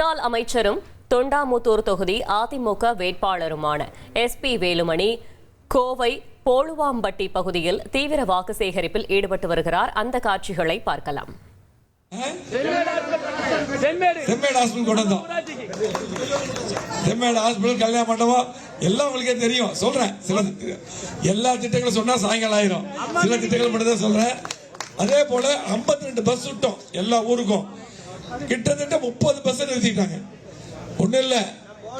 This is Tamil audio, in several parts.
முன்னாள் அமைச்சரும் தொண்டாமுத்தூர் தொகுதி அதிமுக வேட்பாளருமான SP வேலுமணி கோவை போழுவாம்பட்டி பகுதியில் தீவிர வாக்கு சேகரிப்பில் ஈடுபட்டு வருகிறார். அந்த காட்சிகளை பார்க்கலாம். கல்யாண மண்டபம் எல்லாம் உங்களுக்கே தெரியும். சொல்றேன், சில எல்லா திட்டங்களும் சொன்னா சாயங்காலம் ஆயிரும். சில திட்டங்கள் மட்டும் தான் சொல்றேன். அதே போல 52 பஸ் விட்டோம் எல்லா ஊருக்கும். கிட்டத்தட்ட 30 பஸ் நிறுத்திட்டாங்க. ஒண்ணு இல்ல,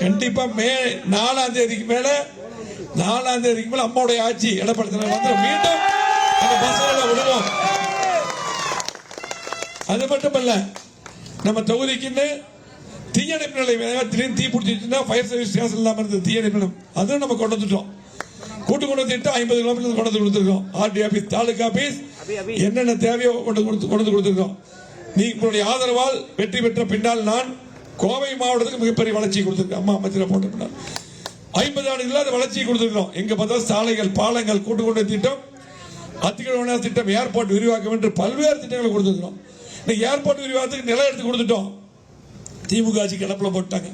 கண்டிப்பா மே 4ஆம் தேதிக்கு மேல அம்மாவுடைய ஆட்சி எடப்பாடி வந்து மீண்டும் அந்த பஸ்களை விடுவோம். அது மட்டுமல்ல, நம்ம தொகுதிக்குன்னு தீயணைப்பு நிலையம் திடீர்னு தீ பிடிச்சிச்சுன்னா ஃபயர் சர்வீஸ் ஸ்டேஷன் இல்லாம இருந்தது. தீயணைப்பு நிலையம் அதுவும் நம்ம கொண்டு வந்துட்டோம். கூட்டு திட்டம் 50 கிலோமீட்டர் கொண்டு வந்து கொடுத்துருக்கோம். RD ஆபீஸ், தாலுகா ஆபீஸ், என்னென்ன தேவையோ கொண்டு கொடுத்துருக்கோம். உங்களுடைய ஆதரவால் வெற்றி பெற்ற பின்னால் நான் கோவை மாவட்டத்துக்கு மிகப்பெரிய வளர்ச்சி கொடுத்திருக்கேன். அம்மா அமைச்சரை போட்ட பின்னால் 50 ஆண்டுகள் அது வளர்ச்சி கொடுத்திருக்கோம். எங்க பார்த்தா சாலைகள், பாலங்கள், கூட்டு திட்டம், அத்திக்கடை திட்டம், ஏர்போர்ட் விரிவாக்கம் என்று பல்வேறு திட்டங்களை கொடுத்திருக்கிறோம். இன்னைக்கு ஏர்போர்ட் விரிவாக்கத்துக்கு நிலம் எடுத்து கொடுத்துட்டோம். திமுக ஆட்சி கிடப்பில் போட்டாங்க.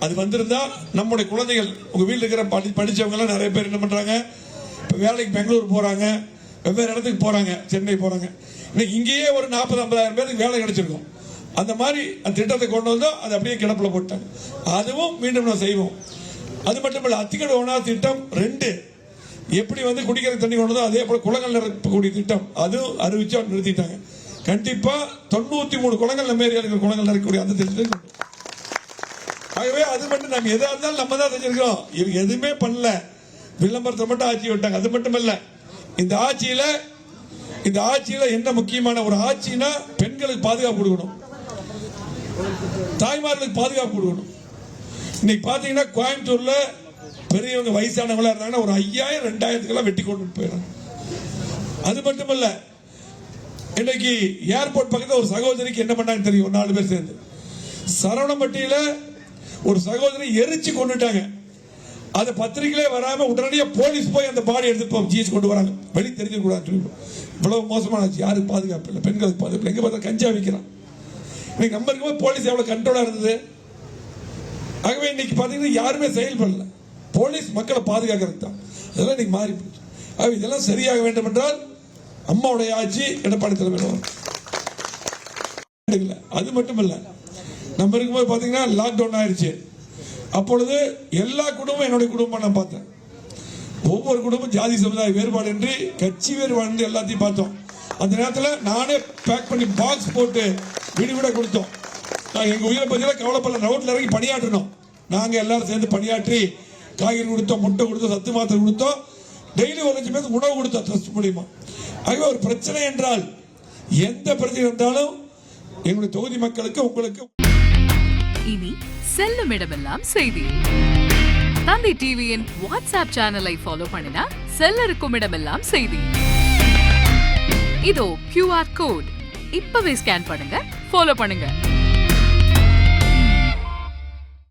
அது வந்திருந்தா நம்முடைய குழந்தைகள், உங்க வீட்டில் இருக்கிற படிச்சவங்க எல்லாம் நிறைய பேர் என்ன பண்றாங்க, இப்ப வேலைக்கு பெங்களூர் போறாங்க, வெவ்வேறு இடத்துக்கு போறாங்க, சென்னை போறாங்க. இன்னைக்கு இங்கேயே ஒரு 40-50 பேருக்கு வேலை கிடைச்சிருக்கும். அந்த மாதிரி அந்த திட்டத்தை கொண்டு வந்தோம். அது அப்படியே கிடப்பில் போட்டாங்க. அதுவும் மீண்டும் நான் செய்வோம். அது மட்டும் இல்ல, அத்திக்கடை திட்டம் 2 எப்படி வந்து குடிக்கிற தண்ணி கொண்டு வந்தோம், அதே போல குளங்கள் நிரப்பக்கூடிய திட்டம் அதுவும் அறிவிச்சு நிறுத்திட்டாங்க. கண்டிப்பா 93 குளங்கள் நம்ம ஏரியாவில் குளங்கள் நிரப்பக்கூடிய அந்த திட்டத்தை. ஆகவே அது மட்டும் நம்ம எதா இருந்தாலும் நம்ம தான் செஞ்சிருக்கோம். இவங்க எதுவுமே பண்ணல, விளம்பரத்தை மட்டும் ஆட்சி விட்டாங்க. அது மட்டும் இல்ல, இந்த ஆட்சியில என்ன முக்கியமான ஒரு ஆட்சினா பெண்களுக்கு பாதுகாப்பு கொடுக்கணும், தாய்மார்களுக்கு பாதுகாப்பு கொடுக்கணும். இன்னைக்கு பாத்தீங்கன்னா கோயம்புத்தூர்ல பெரியவங்க வயசானவங்களா இருந்தாங்கன்னா ஒரு 5000-2000 வெட்டி கொண்டு போயிடறாங்க. அது மட்டுமல்ல, இன்னைக்கு ஏர்போர்ட் பக்கத்தில் ஒரு சகோதரிக்கு என்ன பண்ணாங்க தெரியும்? ஒரு 4 பேர் சேர்ந்து சரவணம்பட்டியில ஒரு சகோதரி எரிச்சு கொண்டுட்டாங்க. அது பத்திரிகையிலே வராம உடனடியாக போலீஸ் போய் அந்த பாடி எடுத்து ஜிஎஸ் கொண்டு வராங்க. வெளியே தெரிஞ்சிடக்கூடாது. இவ்வளவு மோசமான ஆச்சு. யாருக்கு பாதுகாப்பு இல்லை, பெண்களுக்கு பாதுகாப்பு. எங்க பார்த்தா கஞ்சா விற்கிறான். இன்னைக்கு நம்ம இருக்கும்போது போலீஸ் எவ்வளவு கண்ட்ரோலா இருந்தது. ஆகவே இன்னைக்கு பாத்தீங்கன்னா யாருமே செயல்படல. போலீஸ் மக்களை பாதுகாக்கிறது தான். அதெல்லாம் இன்னைக்கு மாறி போச்சு. இதெல்லாம் சரியாக வேண்டும் என்றால் அம்மாவுடைய ஆட்சி எடப்பாடி தலைமையில். அது மட்டும் இல்ல, நம்ம இருக்கும்போது பாத்தீங்கன்னா லாக்டவுன் ஆயிடுச்சு. அப்பொழுது எல்லா குடும்பமும் என்னுடைய குடும்பம் நான் பார்த்தேன். ஒவ்வொரு குடும்பம் ஜாதி சமுதாய வேறுபாடு என்று, கட்சி வேறுபாடு எல்லாத்தையும் பார்த்தோம். அந்த நேரத்தில் நானே பேக் பண்ணி பாக்ஸ் போட்டு விட கொடுத்தோம். நாங்கள் எங்கள் உயிரை பற்றியெல்லாம் கவலைப்படல. ரோட்டில் இறங்கி பணியாற்றணும். நாங்கள் எல்லாரும் சேர்ந்து பணியாற்றி காய்கறி கொடுத்தோம், முட்டை கொடுத்தோம், சத்து மாத்திரை கொடுத்தோம். டெய்லி 1 லட்சம் பேருக்கு உணவு கொடுத்தோம் ட்ரஸ்ட் மூலியமா. ஆகவே ஒரு பிரச்சனை என்றால், எந்த பிரச்சனை இருந்தாலும் எங்களுடைய தொகுதி மக்களுக்கு, உங்களுக்கு இனி செல்லும் இடமெல்லாம் செய்தி. தந்தை டிவியின் வாட்ஸ்அப் சேனலை ஃபாலோ பண்ணினா செல்ல இருக்கும் இடமெல்லாம் செய்தி. இதோ QR கோட், இப்பவே ஸ்கேன் பண்ணுங்க, ஃபாலோ பண்ணுங்க.